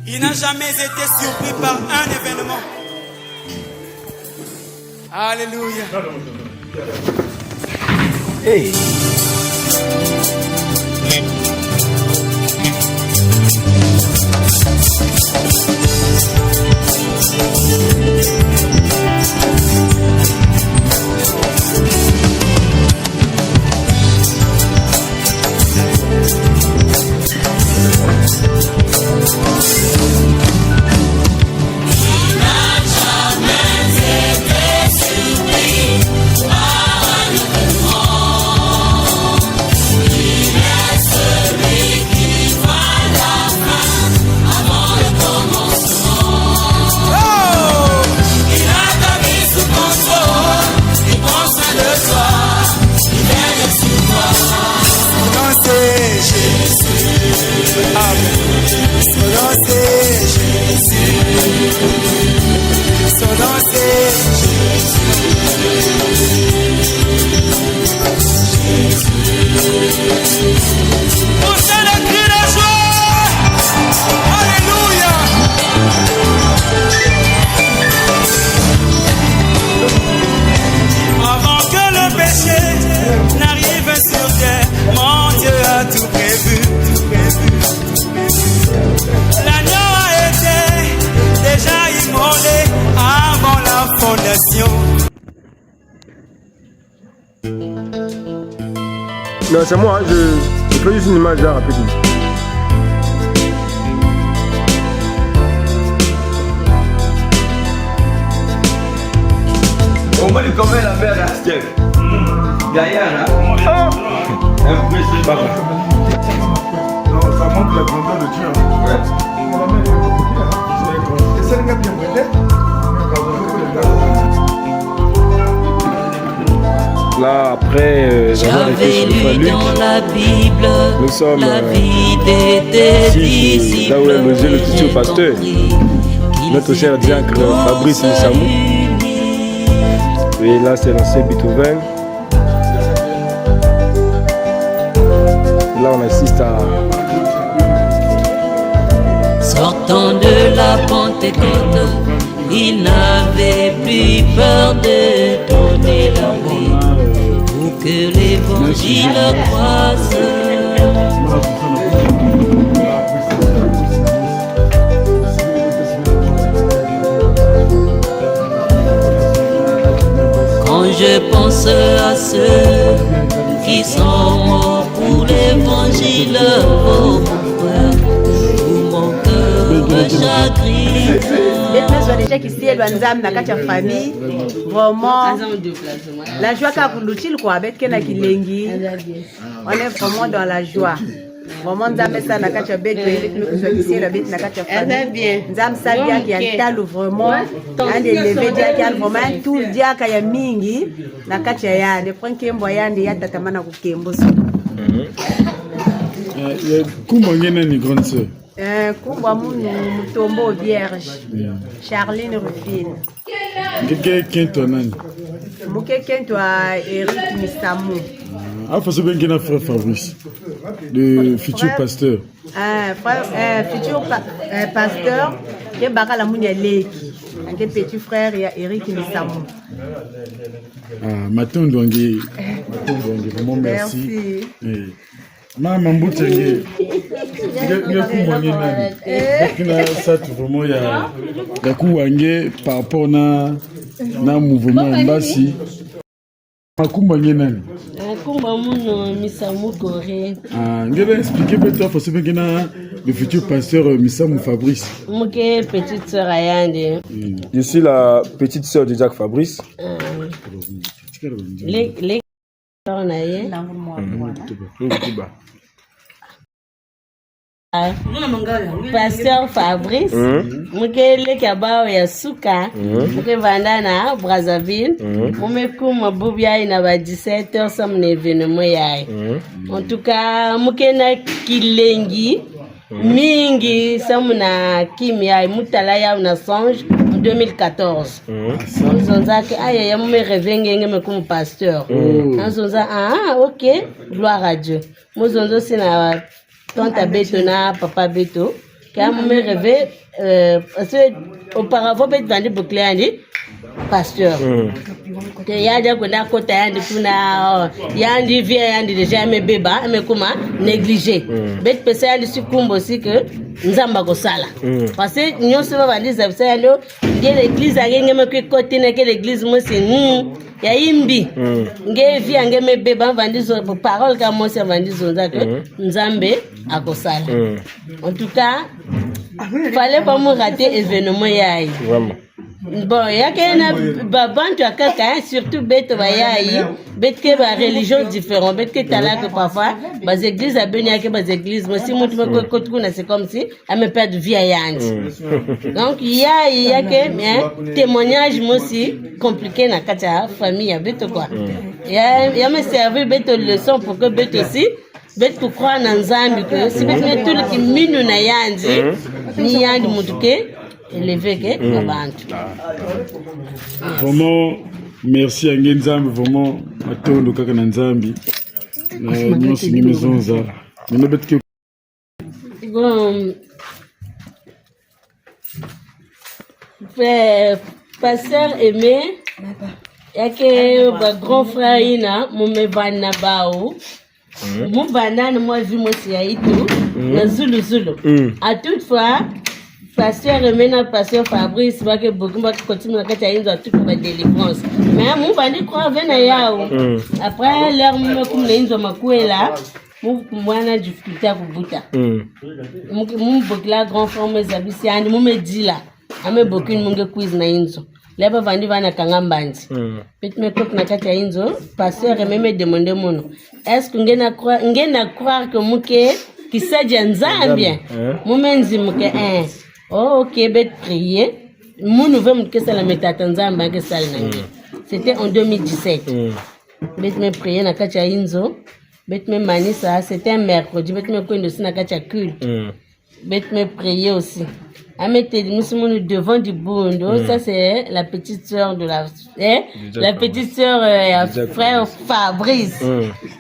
Il n'a jamais été surpris par un événement. Alléluia. Hey. Non, c'est moi, je fais juste une image là rapide. On va lui commettre la mère à Steph. Gaillard, hein? Impressionnant. Non, ça montre la grandeur de Dieu. Ouais. C'est ça, le gars bien prêté. Là, après avoir été sur le Luc, nous sommes ici, là où est logé le futur pasteur, notre cher diacre Fabrice Missamou. Et là, c'est l'ancien Beethoven. Là, on assiste à... Sortant de la Pentecôte, il n'avait plus peur de donner la vie pour que l'évangile croisse. Quand je pense à ceux qui sont morts pour l'évangile, oh mon frère, tout mon cœur me chagrine. Déjà qu'ici elle va nous amener dans la famille, vraiment la joie qu'a voulu quoi avec Kena Kilengi, on est vraiment dans la joie. Vraiment nous amener ça dans la bête nous soit ici la bête dans la famille. Nous amener ça bien qu'il y a un tal vraiment un des levés dia qu'il y a vraiment tout dia qu'il y a mingi na kacha ya de prend kembo ya ndi ya tatamana ku kembo so. Comment ngena ni grande sœur? Kumba Mutombo Vierge, Charline Rufine. Qui toi nani? Mukeke toi Eric Missamou. Ah, faut bien qu'il y a frère Fabrice, le futur pasteur. Futur pasteur, qui est Bakala Mounia Leki, qui est petit frère Eric Missamou. Ah, Maton Douangé, vraiment merci. Maman Mboutengue, il y a ça vraiment il y a par rapport à un mouvement Mbassi. Makumba nani? Makumba muno Missamou Corée. Ah, on va expliquer peut-être parce que le futur pasteur Missamou Fabrice. Mouké petite sœur Ayande. Je suis la petite sœur de Jacques Fabrice. Les on a eu. Pasteur Fabrice, mukele kabao ya suka, muke vandana Brazzaville, mumekuma bubia ina ba 17h som na événement yae. En tout cas, muke na Kilengi mingi som na kimia mutala ya na Songe en 2014. Zonzaki aya ya mume revengenge me comme pasteur. Zonza OK, gloire à Dieu. Mozonzo sina Tante Beto na Papa Beto, Quand je me réveille, parce que auparavant, je vendu beaucoup de pasteur. Il y a des côté il y a des vieux, il y a déjà mes bébés, mais comment négligé. Mais je pense que aussi que nous avons sala. Parce que nous sommes vendus ça, l'église a gagné mais côté que l'église moi c'est ya imbi nge vi ange me beba vandi zo parole ka mo se vandi zo que nzambe akosala. En tout cas fallait pas me rater événement yayi vraiment. Bon yake na babantu akaka surtout beto bayayi betke ba religion différent betke talaka parfois bas église abenia ke bas église moi si mutu ko tukuna c'est comme si a me perdre vie yandi. Donc yake mais témoignage moi aussi compliqué na kata famille ya beto quoi. Ya me servir beto leçon pour que beto aussi beto croire na nzambi que si beto tout qui minu na yandi ni yandi mutuke élevé que babantu. Vraiment merci à Nzambi vraiment atondo kaka na Nzambi. Nous signé maison ça. Nous bet que bon pasteur Aimé yake ba grand frère ina mume bana bao mu banana moi vu moi si aitu na zulu à toutefois pasteur Aimé na pasteur Fabrice ba ke beaucoup ba continue na kata inzo tout ba délivrance mais mu bandi croire vena yao après leur mu comme na inzo makuela mu mwana difficulté kubuta mu bokla grand frère mes abisi andi mu medila ame beaucoup munge quiz na inzo leba vandi vana kangambandi pet me kok na kata inzo pasteur Aimé me demander mono est-ce que ngena croire que muke kisaja nzambia mumenzi muke oh ok bet prier mon nouvel que ça la metata nzamba que ça nangi c'était en 2017 bet me prier na kata inzo bet me manisa c'était un mercredi bet me kondo na kata culte bet me prier aussi à mettre nous devant du bondo ça c'est la petite sœur de la petite sœur frère Fabrice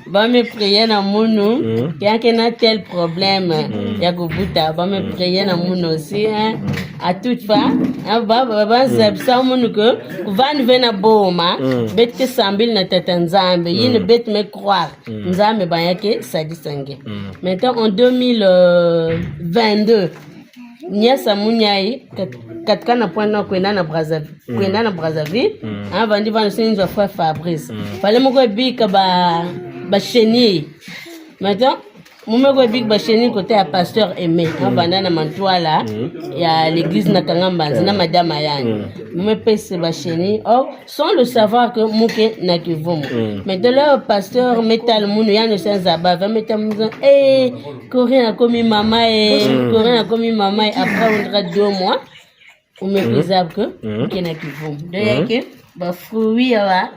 va me prier na munu qui a tel problème ya gobuta va me prier na munu aussi à toute fin ba ça munu que va nous venir boma bet que sambil na tatanzambe yine bet me croire nzambe ba yake sadisange maintenant en 2022 Niasa munyai katika na point kwenda na Brazzaville vandi vana sinzo frère Fabrice fallait moko bika ba chenille maintenant mumeko bika ba chenille côté à pasteur Aimé vanda na Mantoila ya l'église na Kangambanzi na madame yani mumepese ba chenille or sans le savoir que muke na kivumu maintenant le pasteur metal munu yana senza ba va mettre muzo Corinne a commis maman après on dirait 2 mois on méprisable que qui n'a qui vont donc que bah fruit la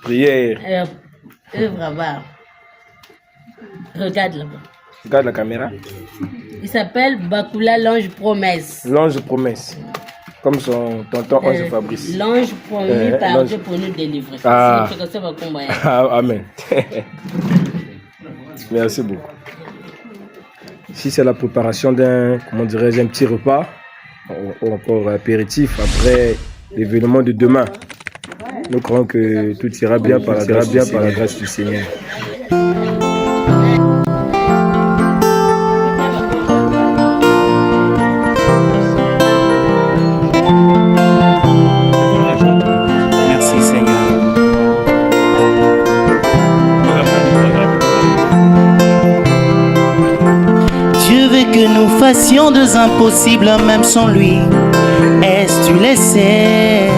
prière vraiment regarde là-bas regarde la caméra il s'appelle Bakula l'ange promesse comme son tonton Ange Fabrice l'ange promis par Dieu pour nous délivrer c'est ça va combat amen merci beaucoup. Si c'est la préparation d'un, comment dirais-je, un petit repas, ou encore apéritif après l'événement de demain, nous croyons que tout ira bien par la grâce du Seigneur. Merci Seigneur. Dieu veut que nous fassions des impossibles même sans lui. Est-ce que tu le sais?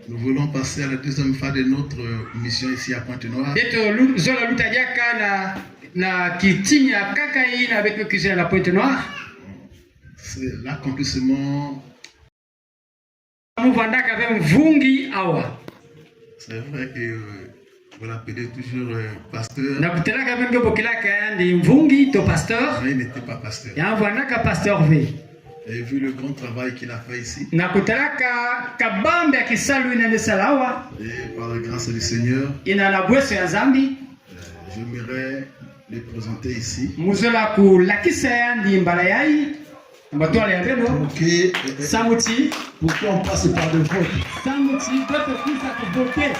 Nous voulons passer à la deuxième phase de notre mission ici à Pointe-Noire. C'est l'accomplissement. C'est vrai que vous l'appelez toujours pasteur. Mais il n'était pas pasteur. Et vu le grand travail qu'il a fait ici, et par la grâce du Seigneur, J'aimerais les présenter ici. Muzola ku lakisa ndi mbala yai. Mbatwale ya beno. Ok. Samuti. Pourquoi on passe par le vote? Samuti doit plus à voter.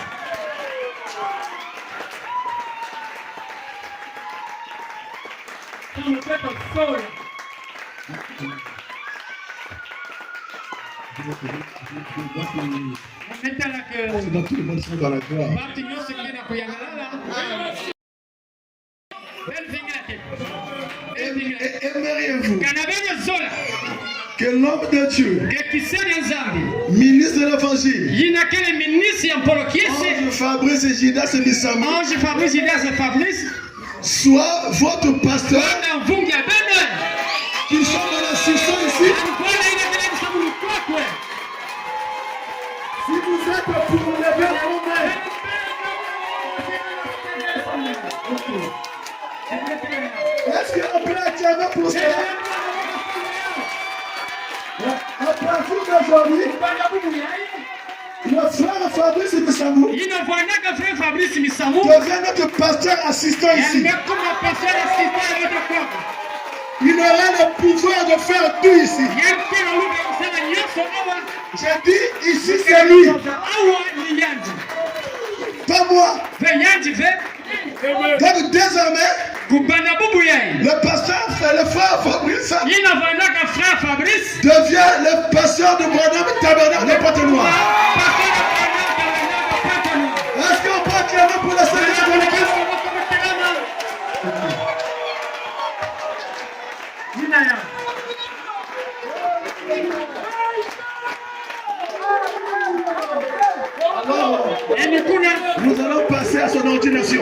Comme le peuple fort. Maintenant que Dans tout le monde sont dans la gloire. Aimeriez-vous que l'homme de Dieu, ministre de l'évangile, Ange Fabrice et Gidas et Missamou, soit votre pasteur, qui sont dans l'assistance ici? Si vous êtes pour lever la main, est-ce qu'on peut acclamer pour cela? À partir d'aujourd'hui, le frère Fabrice Missamou devient notre pasteur assistant ici. Il aura le pouvoir de faire tout ici. J'ai dit, ici c'est lui. Pas moi. Donc désormais, le pasteur, le frère Fabrice, devient le pasteur de Branham Tabernacle de Pointe-Noire. Est-ce qu'on peut acclamer pour la Seigneur de l'Église? Alors, nous allons passer à son ordination.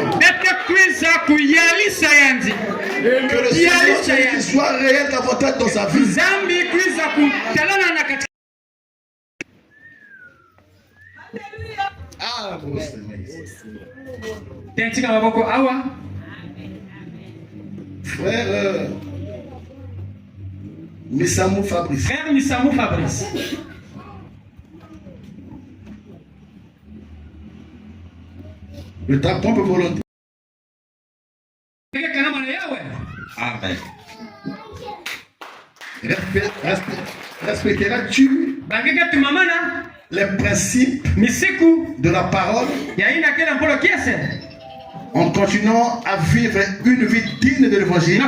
Que le Seigneur soit réel davantage dans sa vie. Ah, bon frère Missamou Fabrice. Frère Missamou Fabrice. Le tapon peut volontaire. Amen. Respecteras-tu les principes de la parole en continuant à vivre une vie digne de l'évangile?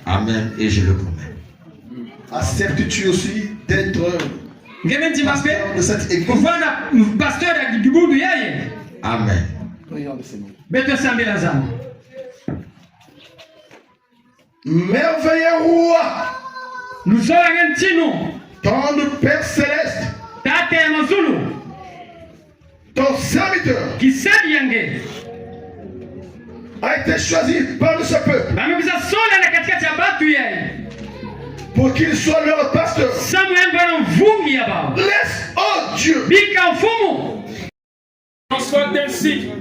Amen. Et je le promets. Acceptes-tu aussi d'être pasteur de cette église? Amen. Prions le Seigneur. Merveilleux roi, ton Père céleste, ton serviteur a été choisi par ce peuple pour qu'il soit leur pasteur. Laisse, oh Dieu,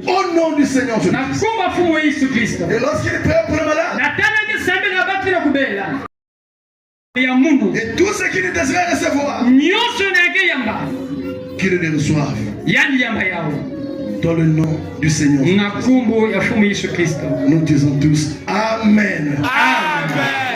au nom du Seigneur Jésus. Et lorsqu'il prie pour le malade, et tout ce qu'il désire recevoir, qu'il le reçoive. Dans le nom du Seigneur Jésus. Nous disons tous Amen. Amen.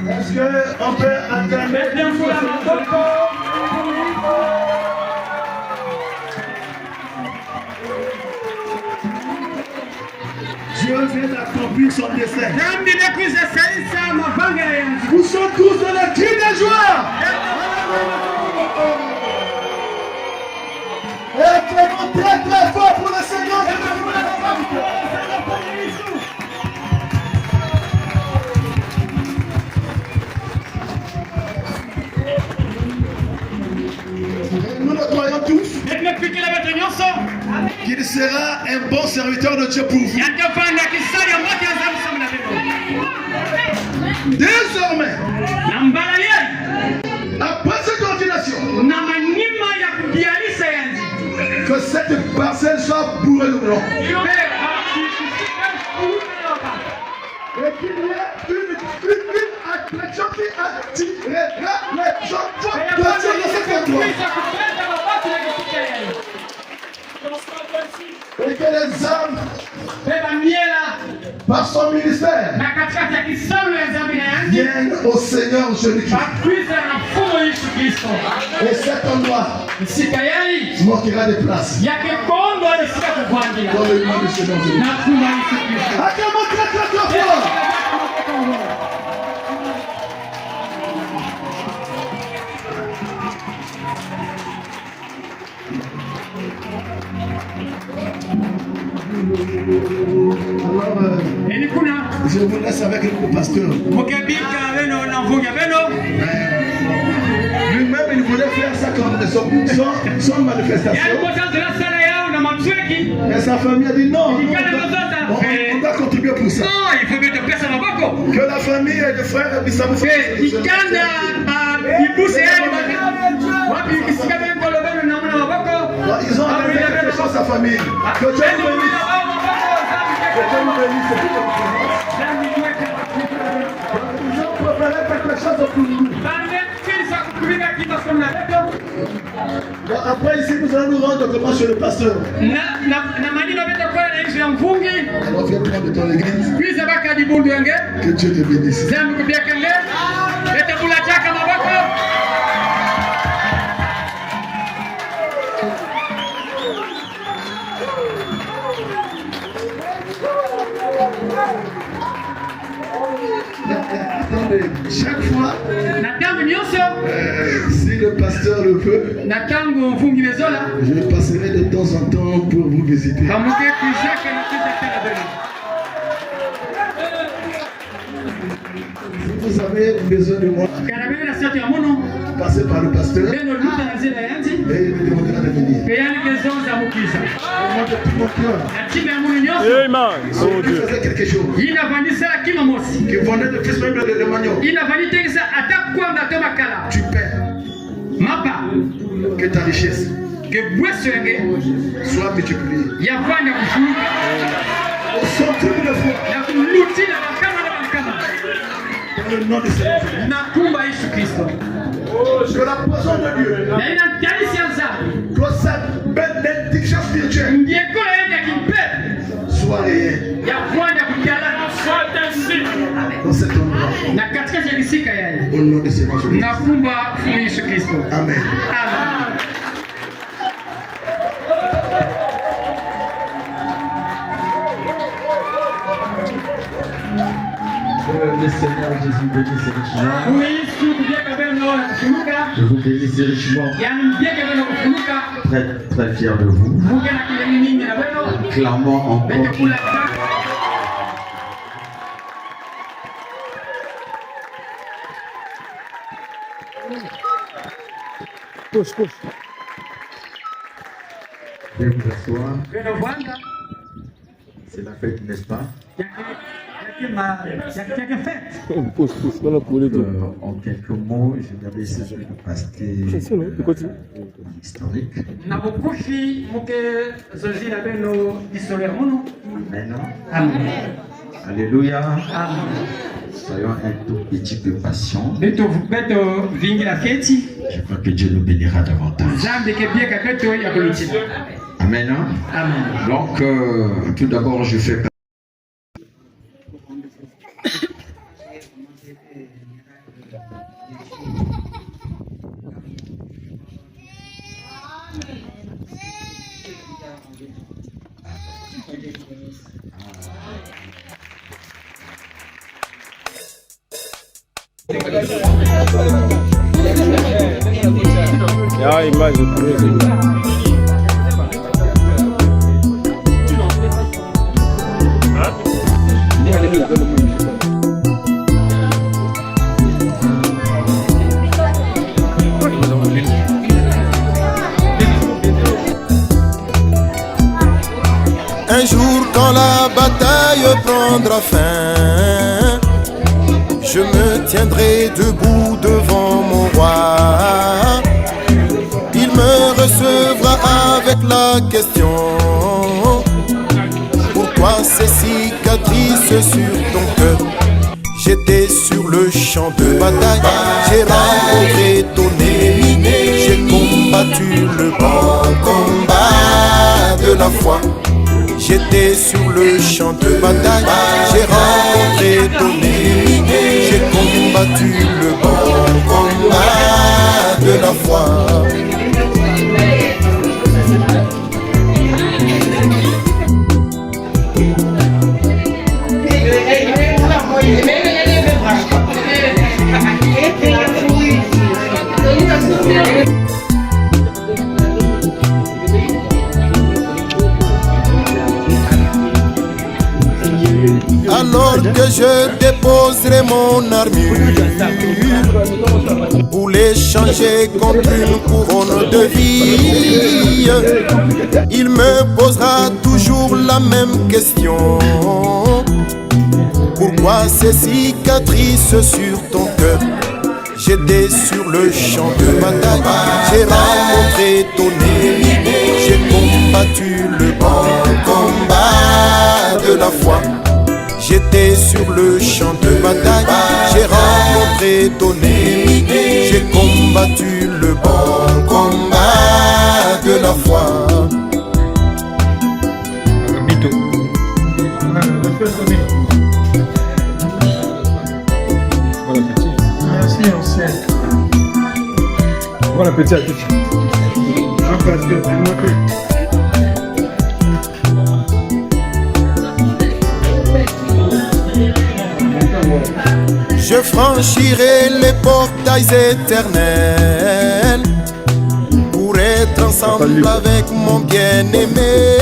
Est-ce qu'on peut acclamer bien pour la main? vient d'accomplir son dessein. Dhambi imekwisha saisa mapanga yangu. Vous sont tous dans le cri de joie. Et clamons très très fort pour le Seigneur. Nous le croyons tous qu'il sera un bon serviteur de Dieu pour vous. Désormais, après cette ordination, que cette parcelle soit bourrée de blanc. Et qu'il y ait une attraction qui attirera les gens de Dieu dans cet endroit. Et que les âmes, par son ministère, viennent au Seigneur Jésus-Christ. Et cet endroit manquera de place. Dans le nom du Seigneur Jésus-Christ. Acclamons très très très fort. Alors, je vous laisse avec le pasteur. Lui-même, il voulait faire ça comme son manifestation. Mais sa famille a dit non, on doit contribuer pour ça. Que la famille et les frères puissent vous faire. Ils ont amené quelque chose à sa famille. Que Dieu nous bénisse. Que Dieu nous bénisse. Ils ont préparé quelque chose pour nous. Bon, après ici, nous allons nous rendre comment chez le pasteur. Alors viens prendre ton église. Que Dieu te bénisse. Attendez, chaque fois, si le pasteur le peut, je passerai de temps en temps pour vous visiter. Si vous avez besoin de moi, passez par le pasteur et il me demandera de venir. Au nom de tout mon cœur, il faisait quelque chose qui vendait de fils même de manioc. Tu perds que ta richesse soit multipliée. Au centre de foi. Dans le nom de Seigneur. Que la poison de Dieu, que sa bénédiction spirituelle soit réelle dans cet endroit. Au nom de Seigneur Jésus. Amen. Le Seigneur Jésus bénisse richement. Je vous bénisse richement. Très très fier de vous. Clamons encore. Push. Je vous asseoir. C'est la fête, n'est-ce pas? En quelques mots, je vais essayer de passer historique. Amen. Alléluia. Soyons un tout petit peu patients. Je crois que Dieu nous bénira davantage. Amen. Donc, tout d'abord, je fais Un jour quand la bataille prendra fin, je me tiendrai debout devant mon roi. Il me recevra avec la question: pourquoi ces cicatrices sur ton cœur? J'étais sur le champ de bataille, j'ai rencontré ton ennemi, j'ai combattu le bon combat de la foi. J'étais sur le champ de bataille, j'ai rencontré ton ennemi, j'ai combattu le bon combat de la foi. Alors que je déposerai mon armure pour l'échanger contre une couronne de vie, il me posera toujours la même question: pourquoi ces cicatrices sur ton cœur? J'étais sur le champ de bataille, j'ai rencontré ton ennemi, j'ai combattu le bon combat de la foi. J'étais sur le champ de bataille, j'ai rencontré ton ennemi, j'ai combattu le bon combat de la foi. Merci, ancien. Voilà, petit à petit. Je franchirai les portails éternels pour être ensemble avec mon bien-aimé.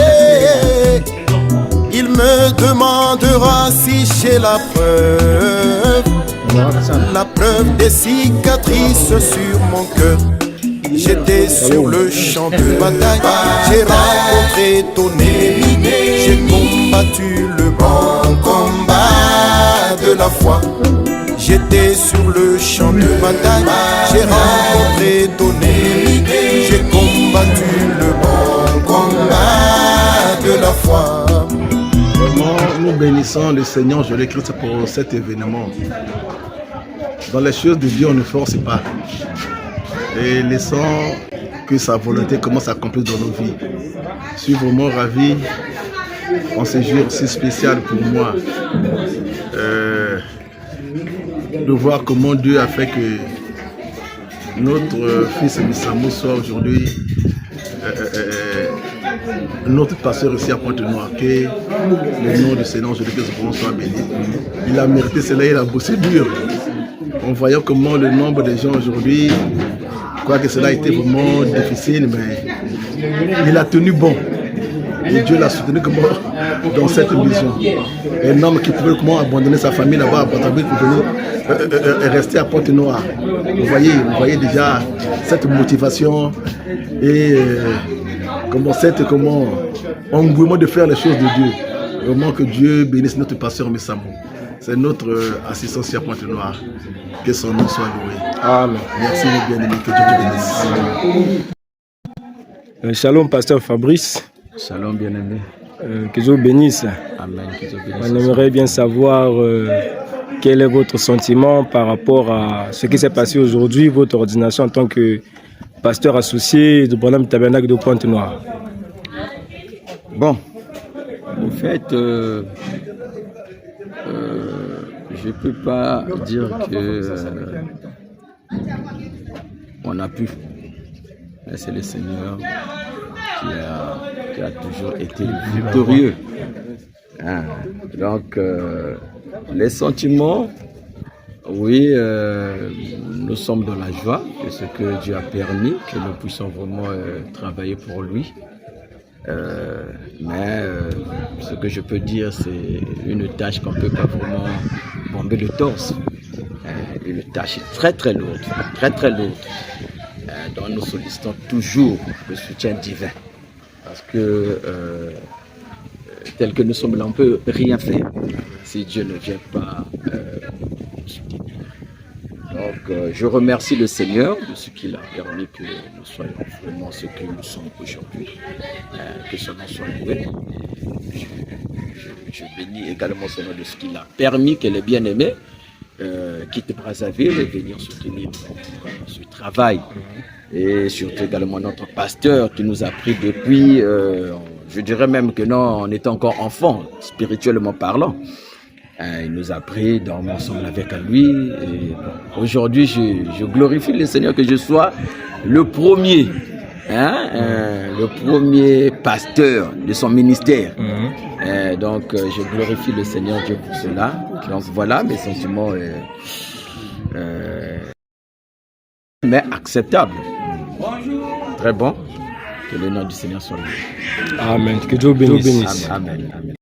Il me demandera si j'ai la preuve des cicatrices sur mon cœur. J'étais sur le champ de bataille, j'ai rencontré ton ennemi, j'ai combattu le bon combat de la foi. J'étais sur le champ de bataille, j'ai rencontré ton ennemi, j'ai combattu le bon combat de la foi. Vraiment, nous bénissons le Seigneur Jésus-Christ pour cet événement. Dans les choses de Dieu, on ne force pas. Et laissons que sa volonté commence à accomplir dans nos vies. Je suis vraiment ravi en ce jour si spécial pour moi de voir comment Dieu a fait que notre fils Missamo soit aujourd'hui notre pasteur ici à Pointe-Noire. Que le nom du Seigneur Jésus-Christ soit béni. Il a mérité cela, il a bossé dur. En voyant comment le nombre de gens aujourd'hui, quoique cela a été vraiment difficile, mais il a tenu bon. Et Dieu l'a soutenu comment dans cette mission. Un homme qui pouvait comment abandonner sa famille là-bas à Pointe-Noire pour venir rester à Pointe-Noire. Vous voyez déjà cette motivation et comment engouement de faire les choses de Dieu. Vraiment que Dieu bénisse notre pasteur Missamo. C'est notre assistant ici à Pointe-Noire. Que son nom soit loué. Amen. Merci mes bien-aimés, que Dieu te bénisse. Shalom, pasteur Fabrice. Shalom, bien-aimé. Que Dieu bénisse. Amen. Que Dieu bénisse. On aimerait bien savoir quel est votre sentiment par rapport à ce qui s'est passé aujourd'hui, votre ordination en tant que pasteur associé du Branham Tabernacle de Pointe-Noire. Bon, en fait, je ne peux pas dire que on a pu. Mais c'est le Seigneur qui a toujours été victorieux. Hein. Donc, les sentiments, Oui, nous sommes dans la joie de ce que Dieu a permis, que nous puissions vraiment travailler pour lui. Mais ce que je peux dire, c'est une tâche qu'on ne peut pas vraiment bomber le torse. Une tâche très très lourde, dont nous sollicitons toujours le soutien divin. Parce que tel que nous sommes là, on ne peut rien faire si Dieu ne vient pas nous soutenir. Donc je remercie le Seigneur de ce qu'il a permis que nous soyons vraiment ce que nous sommes aujourd'hui. Que son nom soit loué. Je bénis également son nom de ce qu'il a permis que les bien-aimés quittent Brazzaville et venir soutenir ce travail. Et surtout également notre pasteur qui nous a pris depuis, je dirais même que non, on était encore enfant, spirituellement parlant. Il nous a pris, dormir ensemble avec lui. Aujourd'hui, je glorifie le Seigneur que je sois le premier, le premier pasteur de son ministère. Donc, je glorifie le Seigneur Dieu pour cela. Donc voilà mes sentiments, mais acceptables. Très bon. Que le nom du Seigneur soit loué. Amen. Que Dieu bénisse. Amen. Amen.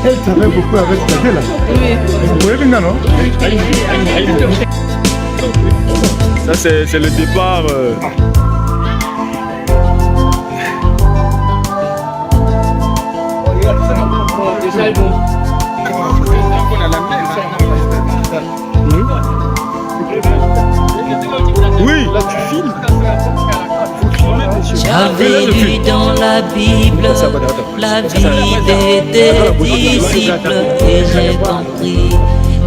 Elle travaille beaucoup avec Stella. Vous pouvez venir, non? Ça, c'est le départ. Oui, là tu filmes. J'avais lu dans la Bible la vie des disciples et j'ai compris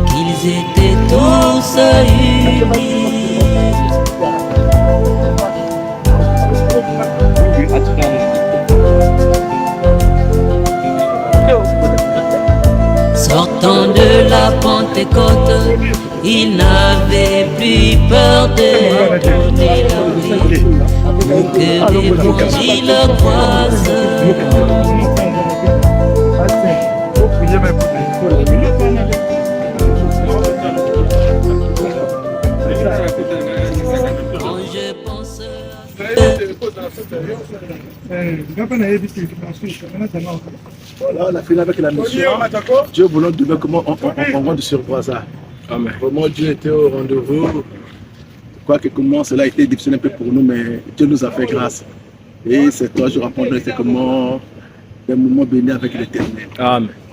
qu'ils étaient tous unis. Sortant de la Pentecôte, ils n'avaient plus peur de tourner leur vie pour que l'évangile croise. Quand je pense Voilà, on a fini avec la mission. Dieu voulant demain comment on rentre sur Brazza. Vraiment, Dieu était au rendez-vous. Quoi que comment cela a été difficile un peu pour nous, mais Dieu nous a fait grâce. Et c'est toi, je raconte, c'est comment un moment béni avec l'Éternel.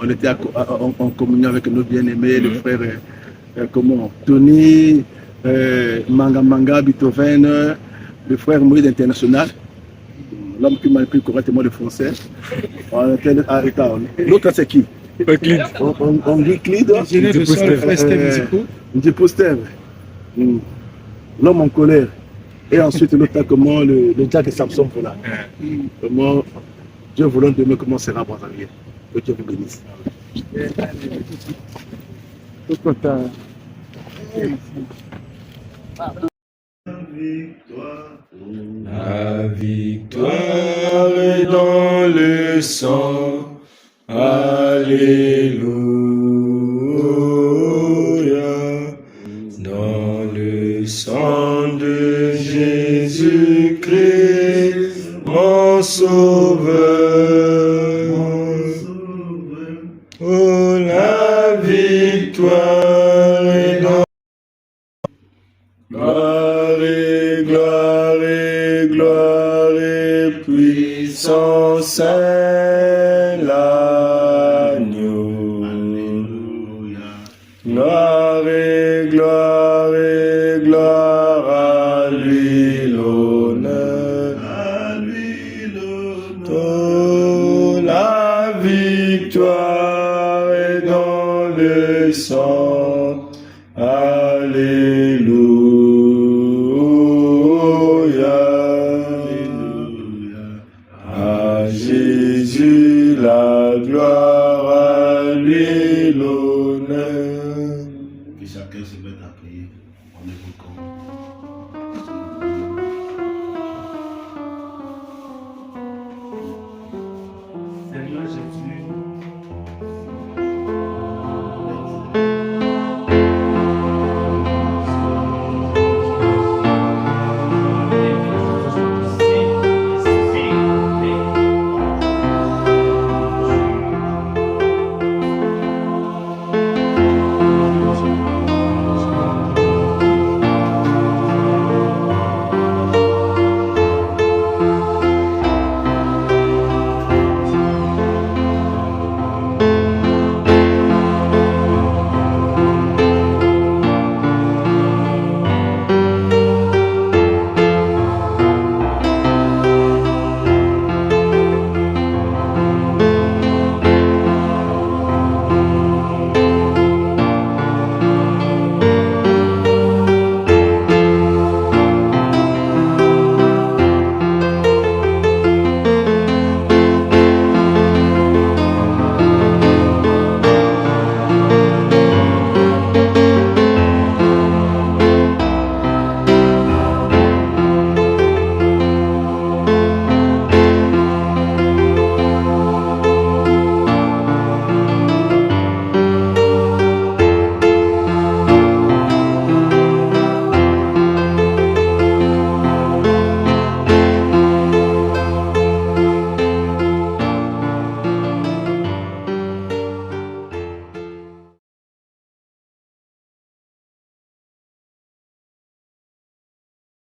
On était en communion avec nos bien-aimés, les frères, comment Tony, Manga, Beethoven, le frère Moïse International, l'homme qui m'a appris correctement le français. On était arrêté. L'autre, c'est qui? On dit Clid, l'homme en colère. Et ensuite, l'autre, comment le Jack et Samson pour là. Comment Dieu voulant demain, comment sera Brazzaville. Que Dieu vous bénisse. La victoire est dans le sang. Alléluia. Dans le sang de Jésus-Christ, mon sauveur. Oh, la victoire est dans gloire et gloire et gloire et puissance Saint l'agneau. Gloire et gloire et gloire à lui l'honneur. Oh, la victoire est dans le sang.